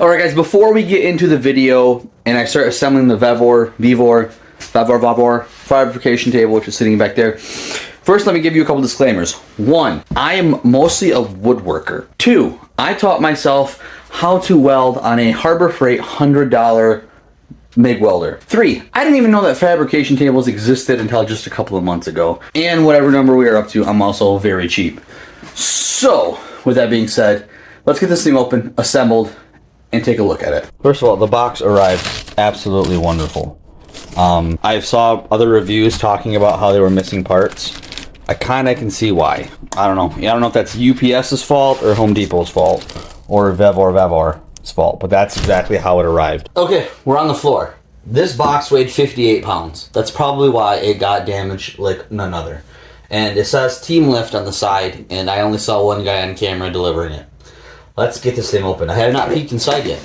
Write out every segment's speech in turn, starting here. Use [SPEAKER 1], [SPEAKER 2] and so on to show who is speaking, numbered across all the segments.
[SPEAKER 1] Alright guys, before we get into the video and I start assembling the Vevor fabrication table, which is sitting back there, first let me give you a couple disclaimers. 1, I am mostly a woodworker. 2, I taught myself how to weld on a Harbor Freight $100 MIG welder. 3, I didn't even know that fabrication tables existed until just a couple of months ago. And whatever number we are up to, I'm also very cheap. So, with that being said, let's get this thing open, assembled, and take a look at it. First of all, the box arrived absolutely wonderful. I saw other reviews talking about how they were missing parts. I kind of can see why. I don't know. I don't know if that's UPS's fault or Home Depot's fault or Vevor's fault, but that's exactly how it arrived. Okay, we're on the floor. This box weighed 58 pounds. That's probably why it got damaged like none other. And it says Team Lift on the side, and I only saw one guy on camera delivering it. Let's get this thing open. I have not peeked inside yet.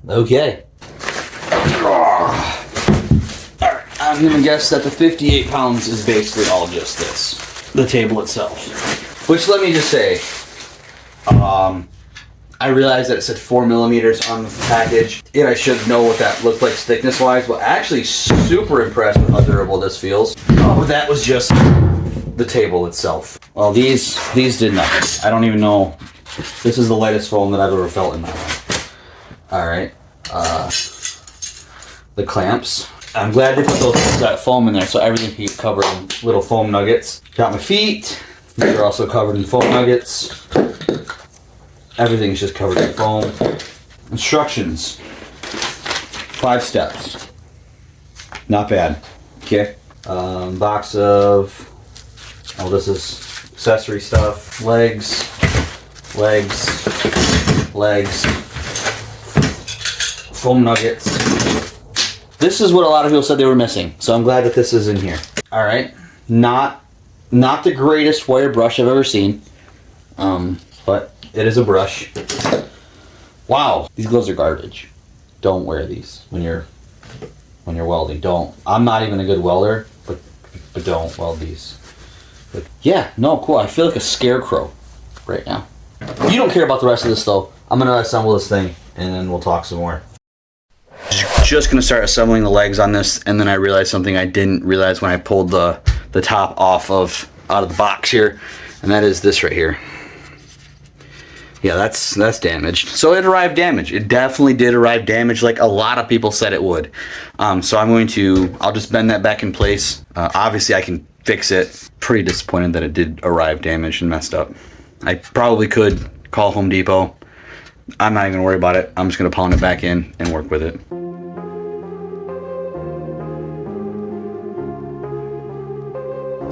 [SPEAKER 1] Okay. Alright, I'm gonna guess that the 58 pounds is basically all just this. The table itself. Which, let me just say, I realized that it said 4 millimeters on the package. And I should know what that looked like thickness wise, but actually super impressed with how durable this feels. Oh, that was just the table itself. Well, these did nothing. I don't even know. This is the lightest foam that I've ever felt in my life. Alright. The clamps. I'm glad they put that foam in there so everything can get covered in little foam nuggets. Got my feet. They're also covered in foam nuggets. Everything's just covered in foam. Instructions. 5 steps. Not bad. Okay. Box of... Oh, this is accessory stuff. Legs. Foam nuggets. This is what a lot of people said they were missing, so I'm glad that this is in here. Alright. Not the greatest wire brush I've ever seen. But it is a brush. Wow. These gloves are garbage. Don't wear these when you're welding. Don't. I'm not even a good welder, but don't weld these. But yeah, no, cool. I feel like a scarecrow right now. You don't care about the rest of this though. I'm gonna assemble this thing and then we'll talk some more. Just gonna start assembling the legs on this, and then I realized something I didn't realize when I pulled the top out of the box here, and that is this right here. Yeah, that's damaged. So it arrived damaged. It definitely did arrive damaged, like a lot of people said it would. So I'll just bend that back in place. Obviously I can fix it. Pretty disappointed that it did arrive damaged and messed up. I probably could call Home Depot. I'm not even gonna worry about it. I'm just gonna pound it back in and work with it.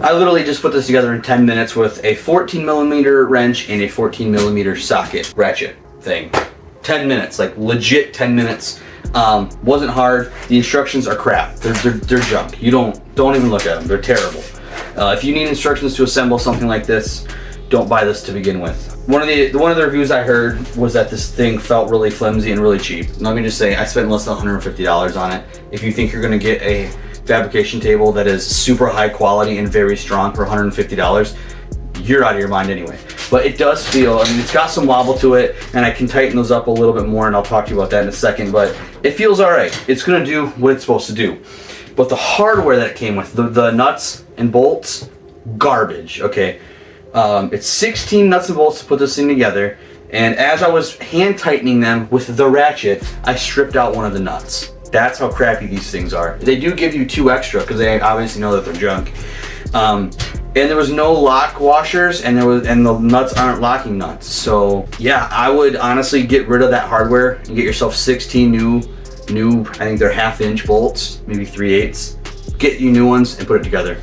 [SPEAKER 1] I literally just put this together in 10 minutes with a 14 millimeter wrench and a 14 millimeter socket ratchet thing. 10 minutes, like legit 10 minutes. Wasn't hard. The instructions are crap. They're junk. You don't even look at them. They're terrible. If you need instructions to assemble something like this, don't buy this to begin with. One of the reviews I heard was that this thing felt really flimsy and really cheap. Let me just say, I spent less than $150 on it. If you think you're gonna get a fabrication table that is super high quality and very strong for $150, you're out of your mind anyway. But it does feel, I mean, it's got some wobble to it, and I can tighten those up a little bit more, and I'll talk to you about that in a second, but it feels all right. It's gonna do what it's supposed to do. But the hardware that it came with, the nuts and bolts, garbage, okay? It's 16 nuts and bolts to put this thing together, and as I was hand tightening them with the ratchet, I stripped out one of the nuts. That's how crappy these things are. They do give you 2 extra because they obviously know that they're junk. And there was no lock washers, and the nuts aren't locking nuts. So yeah, I would honestly get rid of that hardware and get yourself 16 new, I think they're 1/2 inch bolts, maybe 3/8. Get you new ones and put it together.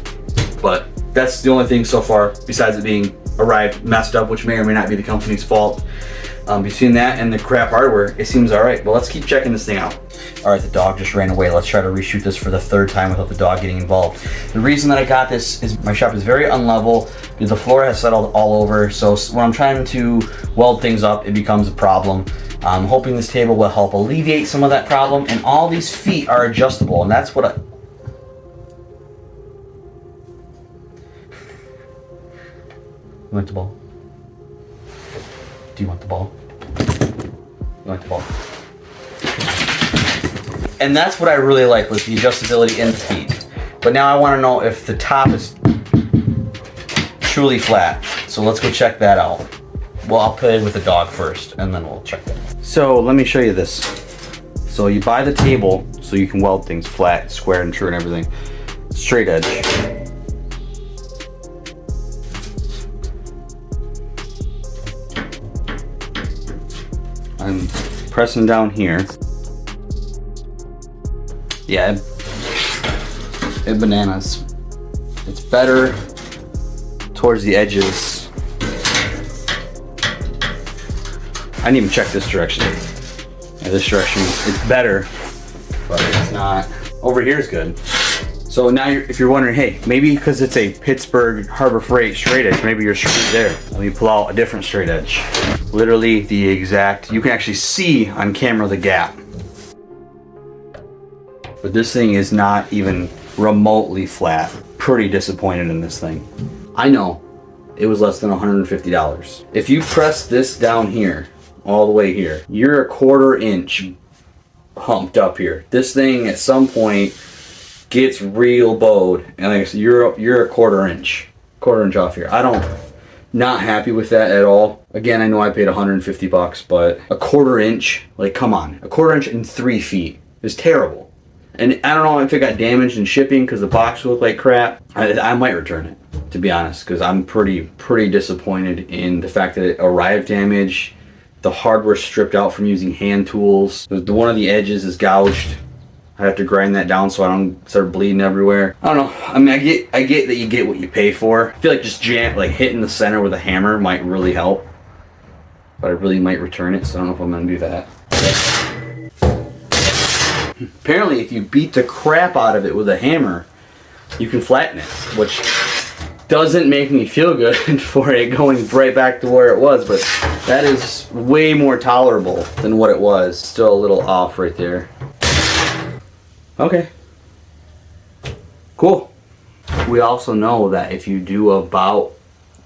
[SPEAKER 1] But that's the only thing so far, besides it being arrived messed up, which may or may not be the company's fault. Between that and the crap hardware, it seems all right. But let's keep checking this thing out. All right, the dog just ran away. Let's try to reshoot this for the 3rd time without the dog getting involved. The reason that I got this is my shop is very unlevel. The floor has settled all over. So when I'm trying to weld things up, it becomes a problem. I'm hoping this table will help alleviate some of that problem. And all these feet are adjustable, and that's what I... You want the ball? Do you want the ball? like the ball. And that's what I really like, was the adjustability in the feet. But now I want to know if the top is truly flat. So let's go check that out. Well, I'll play with the dog first, and then we'll check that. So let me show you this. So you buy the table so you can weld things flat, square, and true, and everything. Straight edge. I'm pressing down here. Yeah, it bananas. It's better towards the edges. I didn't even check this direction. Yeah, this direction, it's better, but it's not. Over here is good. So now if you're wondering, hey, maybe because it's a Pittsburgh Harbor Freight straight edge, maybe you're screwed there. Let me pull out a different straight edge. Literally the exact, you can actually see on camera the gap. But this thing is not even remotely flat. Pretty disappointed in this thing. I know it was less than $150. If you press this down here, all the way here, you're a 1/4 inch humped up here. This thing at some point gets real bowed, and like I said, you're a 1/4 inch off here. Not happy with that at all. Again, I know I paid $150, but a 1/4 inch, like come on, a 1/4 inch in 3 feet is terrible. And I don't know if it got damaged in shipping because the box looked like crap. I might return it, to be honest, because I'm pretty disappointed in the fact that it arrived damaged. The hardware stripped out from using hand tools. One of the edges is gouged. I have to grind that down so I don't start bleeding everywhere. I don't know. I mean, I get that you get what you pay for. I feel like just hitting the center with a hammer might really help. But I really might return it, so I don't know if I'm gonna do that. Apparently, if you beat the crap out of it with a hammer, you can flatten it, which doesn't make me feel good for it going right back to where it was, but that is way more tolerable than what it was. Still a little off right there. Okay. Cool. We also know that if you do about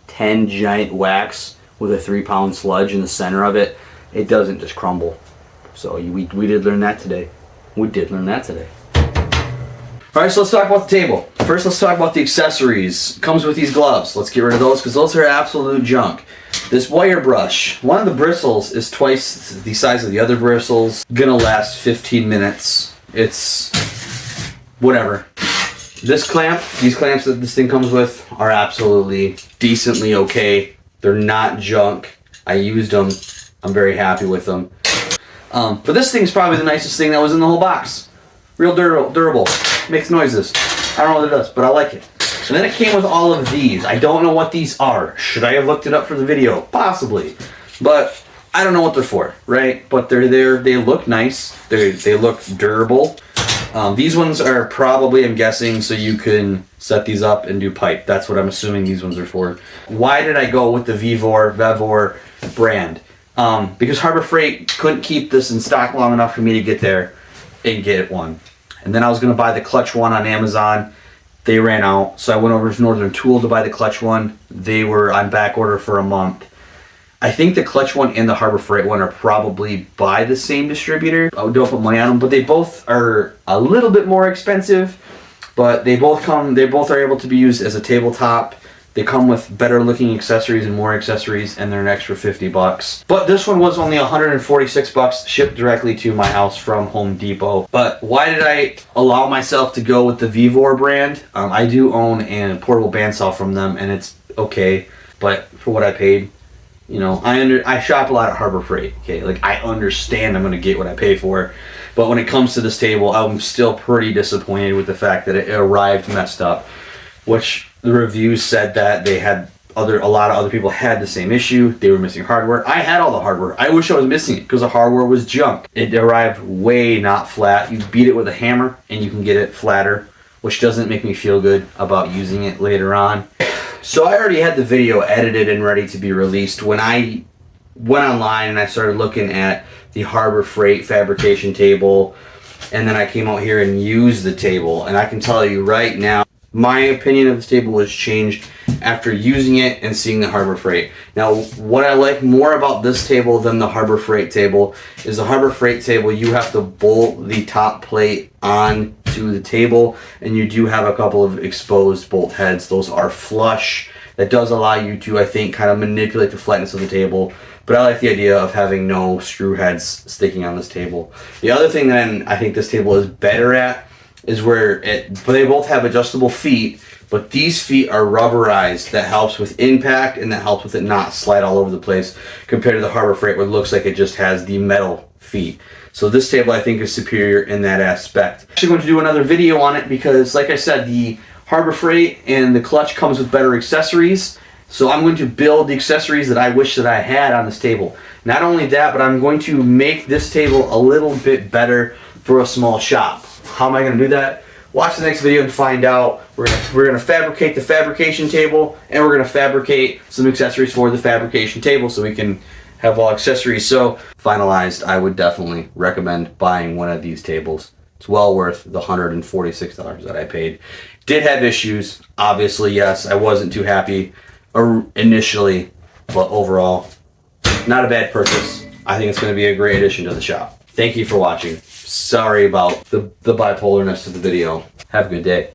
[SPEAKER 1] 10 giant whacks with a 3-pound sludge in the center of it, it doesn't just crumble. So we did learn that today. We did learn that today. All right, so let's talk about the table. First, let's talk about the accessories. It comes with these gloves. Let's get rid of those because those are absolute junk. This wire brush, one of the bristles is twice the size of the other bristles. Gonna last 15 minutes. It's whatever. This clamp, these clamps that this thing comes with are absolutely decently okay. They're not junk. I used them. I'm very happy with them. But this thing is probably the nicest thing that was in the whole box. Real durable. Makes noises. I don't know what it does, but I like it. And then it came with all of these. I don't know what these are. Should I have looked it up for the video? Possibly. But I don't know what they're for, right? But they're there. They look nice. They look durable. These ones are probably, I'm guessing, so you can set these up and do pipe. That's what I'm assuming these ones are for. Why did I go with the Vevor brand? Because Harbor Freight couldn't keep this in stock long enough for me to get there and get one. And then I was going to buy the clutch one on Amazon. They ran out, so I went over to Northern Tool to buy the clutch one. They were on back order for a month. I think the clutch one and the Harbor Freight one are probably by the same distributor. I don't put money on them, but they both are a little bit more expensive. But they both are able to be used as a tabletop. They come with better looking accessories and more accessories, and they're an extra $50. But this one was only $146 shipped directly to my house from Home Depot. But why did I allow myself to go with the Vevor brand? I do own a portable bandsaw from them, and it's okay. But for what I paid, you know, I shop a lot at Harbor Freight. Okay, like I understand I'm going to get what I pay for. But when it comes to this table, I'm still pretty disappointed with the fact that it arrived messed up, which the reviews said that they had a lot of other people had the same issue. They were missing hardware. I had all the hardware. I wish I was missing it because the hardware was junk. It arrived way not flat. You beat it with a hammer and you can get it flatter, which doesn't make me feel good about using it later on. So I already had the video edited and ready to be released when I went online and I started looking at the Harbor Freight fabrication table, and then I came out here and used the table, and I can tell you right now, My opinion of this table was changed after using it and seeing the Harbor Freight. Now, what I like more about this table than the Harbor Freight table is the Harbor Freight table, you have to bolt the top plate onto the table, and you do have a couple of exposed bolt heads. Those are flush. That does allow you to, I think, kind of manipulate the flatness of the table. But I like the idea of having no screw heads sticking on this table. The other thing that I think this table is better at is where they both have adjustable feet, but these feet are rubberized. That helps with impact, and that helps with it not slide all over the place compared to the Harbor Freight, where it looks like it just has the metal feet. So this table, I think, is superior in that aspect. I'm actually going to do another video on it because, like I said, the Harbor Freight and the clutch comes with better accessories. So I'm going to build the accessories that I wish that I had on this table. Not only that, but I'm going to make this table a little bit better for a small shop. How am I going to do that? Watch the next video and find out. We're gonna fabricate the fabrication table, and we're gonna fabricate some accessories for the fabrication table so we can have all accessories. So finalized, I would definitely recommend buying one of these tables. It's well worth the $146 that I paid. Did have issues, obviously, yes. I wasn't too happy initially, but overall, not a bad purchase. I think it's going to be a great addition to the shop. Thank you for watching. Sorry about the bipolarness of the video. Have a good day.